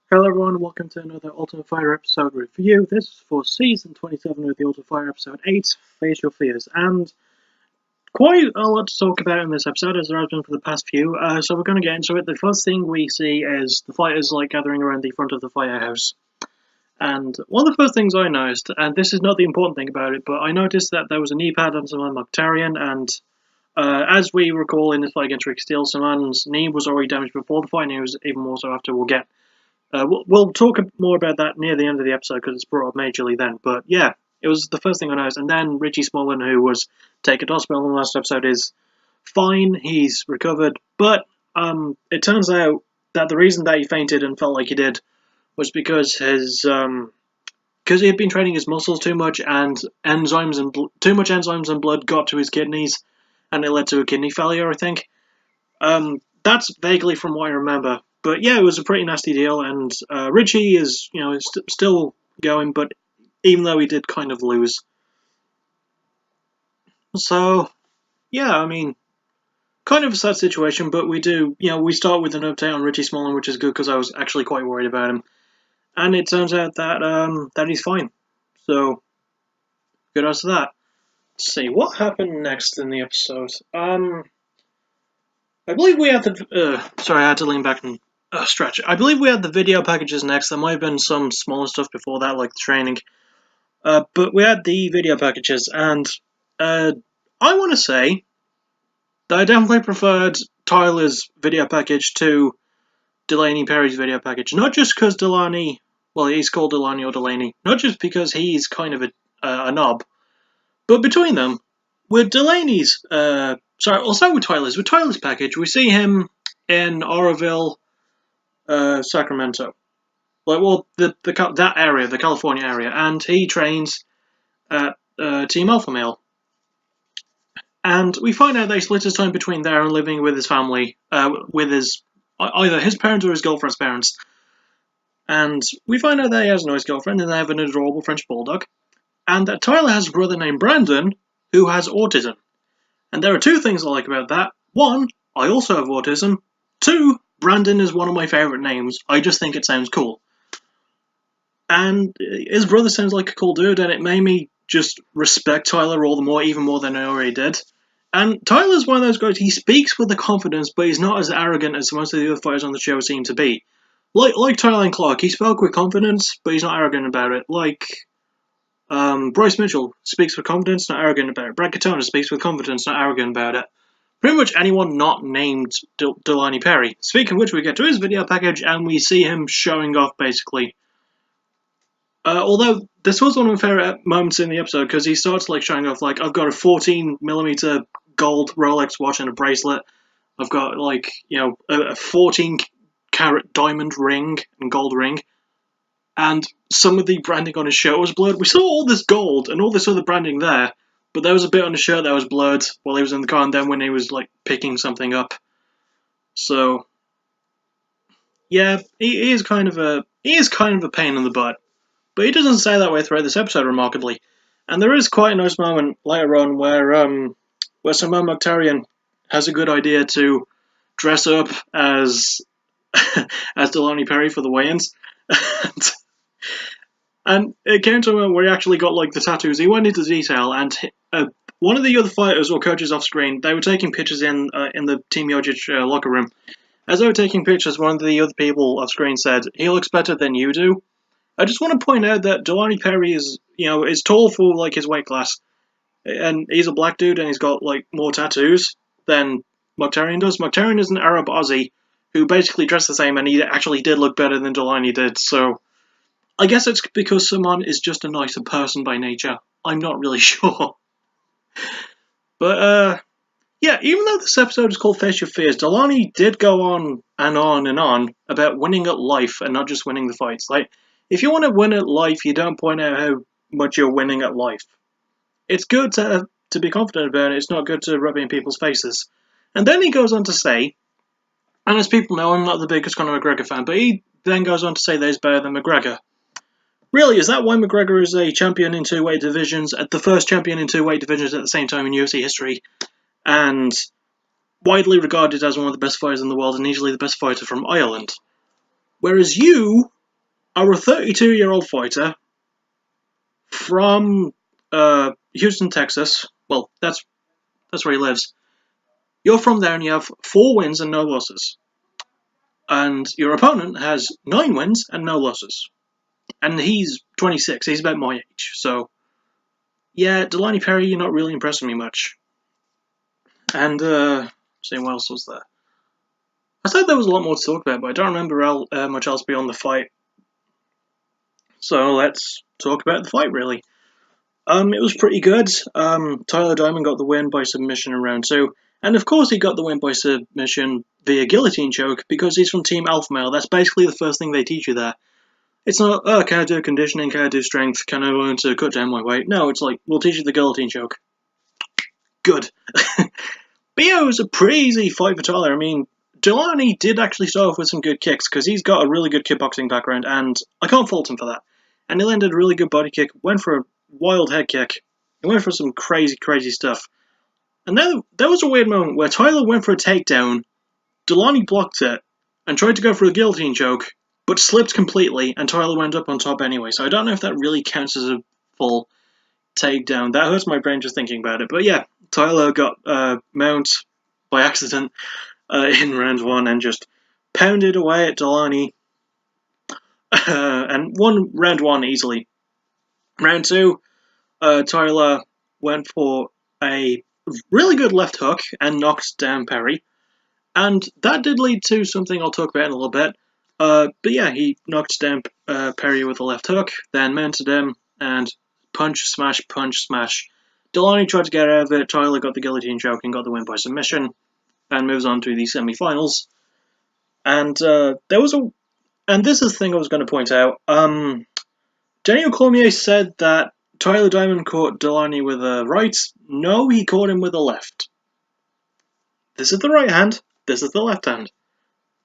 Hello everyone, welcome to another Ultimate Fighter episode review. This is for Season 27 of the Ultimate Fighter episode 8, Face Your Fears. And quite a lot to talk about in this episode, as there has been for the past few, so we're going to get into it. The first thing we see is the fighters gathering around the front of the firehouse. And one of the first things I noticed, and this is not the important thing about it, but I noticed that there was a knee pad on Saman Mokhtarian, and as we recall in this fight against Rick Steele, Saman's knee was already damaged before the fight, and it was even more so after. We'll talk more about that near the end of the episode because it's brought up majorly then. But yeah, it was the first thing I noticed. And then Richie Smullen, who was taken to hospital in the last episode, is fine. He's recovered. But it turns out that the reason that he fainted and felt like he did was because because he had been training his muscles too much, and too much enzymes and blood got to his kidneys, and it led to a kidney failure, I think. That's vaguely from what I remember. But yeah, it was a pretty nasty deal, and Richie is, still going, but even though he did kind of lose. So, yeah, I mean, kind of a sad situation, but we start with an update on Richie Smullen, which is good because I was actually quite worried about him. And it turns out that that he's fine. So, good as to that. Let's see, what happened next in the episode? I believe we had sorry, I had to lean back and stretch. I believe we had the video packages next. There might have been some smaller stuff before that, like the training. But we had the video packages, and I want to say that I definitely preferred Tyler's video package to Dulani Perry's video package. Not just because Dulani, well, he's called Dulani or Delaney, not just because he's kind of a knob, but between them, with Delaney's, I'll start with Tyler's. With Tyler's package, we see him in Oroville, Sacramento. That area, the California area, and he trains at Team Alpha Male. And we find out that he split his time between there and living with his family, with either his parents or his girlfriend's parents. And we find out that he has a nice girlfriend, and they have an adorable French bulldog. And that Tyler has a brother named Brandon, who has autism. And there are two things I like about that. One, I also have autism. Two, Brandon is one of my favourite names. I just think it sounds cool. And his brother sounds like a cool dude, and it made me just respect Tyler all the more, even more than I already did. And Tyler's one of those guys, he speaks with the confidence, but he's not as arrogant as most of the other fighters on the show seem to be. Like Tyler and Clark, he spoke with confidence, but he's not arrogant about it. Bryce Mitchell speaks with confidence, not arrogant about it. Brad Katona speaks with confidence, not arrogant about it. Pretty much anyone not named Dulani Perry. Speaking of which, we get to his video package, and we see him showing off, basically. Although, this was one of my favourite moments in the episode, because he starts showing off, I've got a 14mm gold Rolex watch and a bracelet. I've got, a 14-carat diamond ring and gold ring. And some of the branding on his shirt was blurred. We saw all this gold and all this other branding there, but there was a bit on his shirt that was blurred while he was in the car, and then when he was, picking something up. So, yeah, he is kind of a pain in the butt. But he doesn't say that way throughout this episode, remarkably. And there is quite a nice moment later on where Saman Mokhtarian has a good idea to dress up as Dulani Perry for the weigh-ins. And it came to a moment where he actually got the tattoos. He went into detail, and one of the other fighters or coaches off screen, they were taking pictures in the Team Miocic locker room. As they were taking pictures, one of the other people off screen said, "He looks better than you do." I just want to point out that Dulani Perry is tall for his weight class, and he's a black dude, and he's got more tattoos than Mokhtarian does. Mokhtarian is an Arab Aussie who basically dressed the same, and he actually did look better than Dulani did. So I guess it's because Saman is just a nicer person by nature. I'm not really sure, but yeah. Even though this episode is called Face Your Fears, Dulani did go on and on and on about winning at life and not just winning the fights. If you want to win at life, you don't point out how much you're winning at life. It's good to be confident about it. It's not good to rub it in people's faces. And then he goes on to say, and as people know, I'm not the biggest Conor McGregor fan, but he then goes on to say that he's better than McGregor. Really, is that why McGregor is a champion in two weight divisions, the first champion in two weight divisions at the same time in UFC history, and widely regarded as one of the best fighters in the world and easily the best fighter from Ireland? Whereas you are a 32-year-old fighter from Houston, Texas. Well, that's where he lives. You're from there and you have 4 wins and no losses. And your opponent has 9 wins and no losses. And he's 26, he's about my age. So, yeah, Dulani Perry, you're not really impressing me much. And, seeing what else was there. I said there was a lot more to talk about, but I don't remember much else beyond the fight. So let's talk about the fight, really. It was pretty good. Tyler Diamond got the win by submission in round 2. And of course he got the win by submission via guillotine choke because he's from Team Alpha Male. That's basically the first thing they teach you there. It's not, oh, can I do conditioning, can I do strength, can I learn to cut down my weight? No, it's like, we'll teach you the guillotine choke. Good. But yeah, it was a pretty easy fight for Tyler. I mean, Dulani did actually start off with some good kicks because he's got a really good kickboxing background and I can't fault him for that. And he landed a really good body kick, went for a wild head kick, he went for some crazy, crazy stuff. And then there was a weird moment where Tyler went for a takedown, Dulani blocked it, and tried to go for a guillotine choke, but slipped completely, and Tyler went up on top anyway. So I don't know if that really counts as a full takedown. That hurts my brain just thinking about it. But yeah, Tyler got mount by accident in round 1 and just pounded away at Dulani and won round 1 easily. Round 2, Tyler went for a really good left hook and knocked down Perry. And that did lead to something I'll talk about in a little bit. But yeah, he knocked down Perry with a left hook, then mounted him, and punch, smash, punch, smash. Dulani tried to get out of it, Tyler got the guillotine choke and got the win by submission, and moves on to the semi-finals. And and this is the thing I was going to point out. Daniel Cormier said that Tyler Diamond caught Dulani with a right. No, he caught him with a left. This is the right hand, this is the left hand.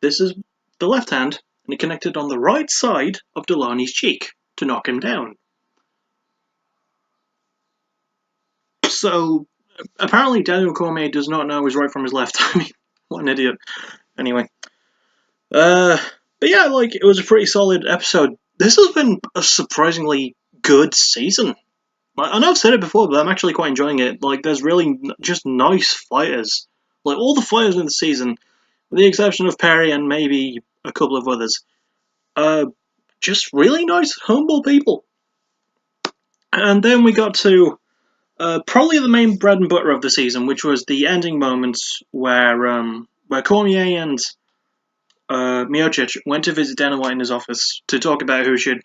This is the left hand, and it connected on the right side of Dulani's cheek to knock him down. So, apparently Daniel Cormier does not know his right from his left. I mean, what an idiot. Anyway. But yeah, like, it was a pretty solid episode. This has been a surprisingly good season. I know I've said it before, but I'm actually quite enjoying it. Like, there's really just nice fighters. Like, all the fighters in the season, with the exception of Perry and maybe a couple of others, just really nice, humble people. And then we got to probably the main bread and butter of the season, which was the ending moments where Cormier and Miocic went to visit Dana White in his office to talk about who should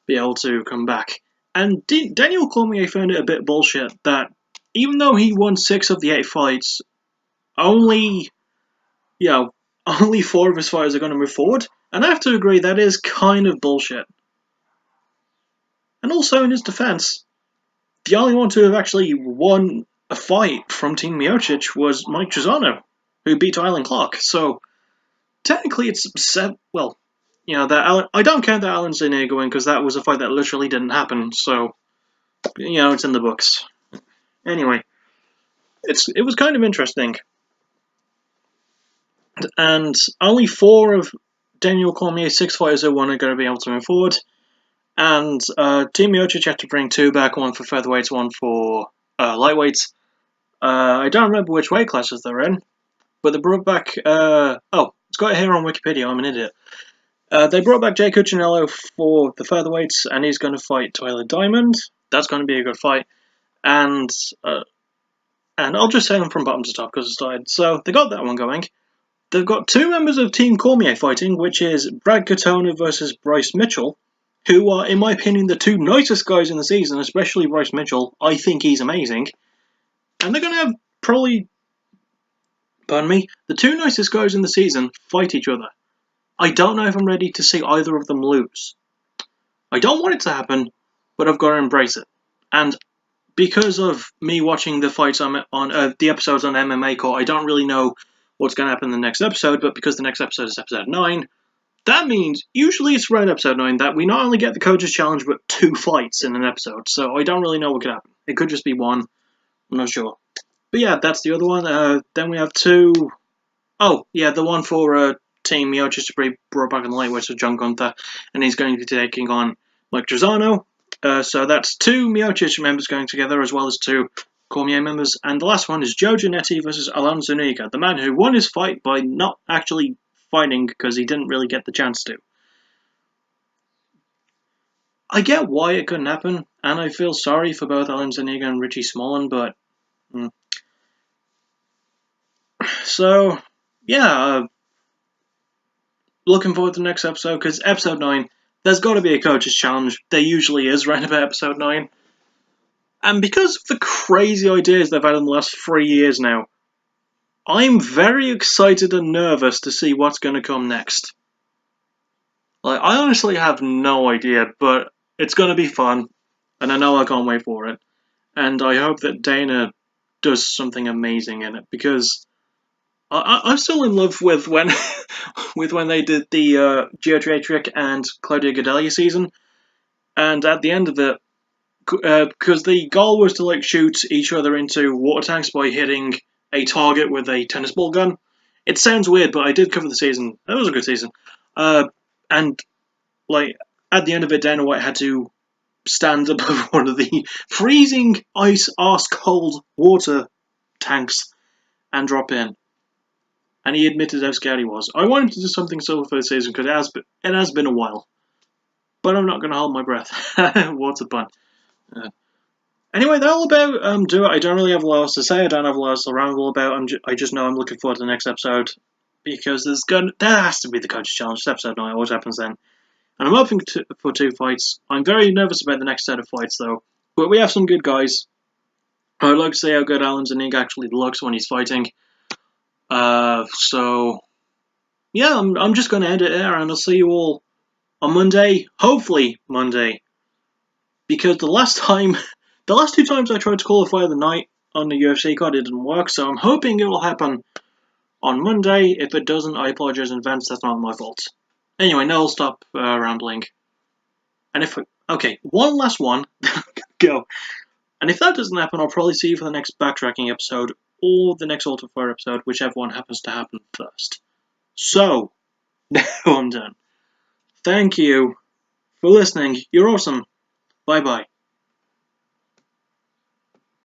be able to come back. And Daniel Cormier found it a bit bullshit that even though he won 6 of the 8 fights, only 4 of his fighters are going to move forward. And I have to agree, that is kind of bullshit. And also, in his defense, the only one to have actually won a fight from Team Miocic was Mike Trizano, who beat Alan Clark. So, technically it's well, that I don't count that Alan Zuniga win because that was a fight that literally didn't happen. So, it's in the books. Anyway, it was kind of interesting. And only 4 of Daniel Cormier's 6 fighters who won are going to be able to move forward. And Team Miocic had to bring 2 back, 1 for featherweights, 1 for lightweights. I don't remember which weight classes they're in, but they brought back... it's got it here on Wikipedia, I'm an idiot. They brought back Jay Cuccinello for the featherweights, and he's going to fight Tyler Diamond. That's going to be a good fight. And I'll just say them from bottom to top because it started. So they got that one going. They've got 2 members of Team Cormier fighting, which is Brad Katona versus Bryce Mitchell, who are, in my opinion, the 2 nicest guys in the season, especially Bryce Mitchell. I think he's amazing. And they're going to have probably, the 2 nicest guys in the season fight each other. I don't know if I'm ready to see either of them lose. I don't want it to happen, but I've got to embrace it. And because of me watching the fights on the episodes on MMA Court, I don't really know what's going to happen in the next episode, but because the next episode is episode 9, that means, usually it's around episode 9, that we not only get the Coach's Challenge, but 2 fights in an episode, so I don't really know what could happen. It could just be 1, I'm not sure. But yeah, that's the other one. Then we have 2... Oh, yeah, the one for team Miocic to be brought back in the lightweights with John Gunther, and he's going to be taking on Mike Trezano. So that's 2 Miocic members going together, as well as 2 Cormier members. And the last one is Joe Giannetti versus Alan Zuniga, the man who won his fight by not actually fighting because he didn't really get the chance to. I get why it couldn't happen, and I feel sorry for both Alan Zuniga and Richie Smolin, but... So, yeah, looking forward to the next episode, because episode 9, there's got to be a coach's challenge. There usually is right about episode 9. And because of the crazy ideas they've had in the last 3 years now, I'm very excited and nervous to see what's going to come next. Like, I honestly have no idea, but it's going to be fun, and I know I can't wait for it. And I hope that Dana does something amazing in it, because I'm still in love with when when they did the Geotriatric and Claudia Gadelia season, and at the end of it, because the goal was to like shoot each other into water tanks by hitting a target with a tennis ball gun. It sounds weird, but I did cover the season. It was a good season. And like at the end of it, Dana White had to stand above one of the freezing ice cold water tanks and drop in. And he admitted how scared he was. I want him to do something similar for the season because it has been a while. But I'm not going to hold my breath. What's a pun? Anyway, they're all about Do It. I don't really have a lot else to say. I don't have a lot else to ramble about. I just know I'm looking forward to the next episode because there has to be the coach's challenge. It's episode 9. It always happens then. And I'm hoping for 2 fights. I'm very nervous about the next set of fights though. But we have some good guys. I'd like to see how good Alan Zanig actually looks when he's fighting. So yeah, I'm just going to end it there, and I'll see you all on Monday. Hopefully Monday, because the last 2 times I tried to qualify the night on the UFC card, it didn't work. So I'm hoping it will happen on Monday. If it doesn't, I apologize in advance. That's not my fault. Anyway, now I'll stop rambling. And one last one, go. And if that doesn't happen, I'll probably see you for the next backtracking episode or the next Ultimate Fighter episode, whichever one happens to happen first. So, now I'm done. Thank you for listening. You're awesome. Bye-bye.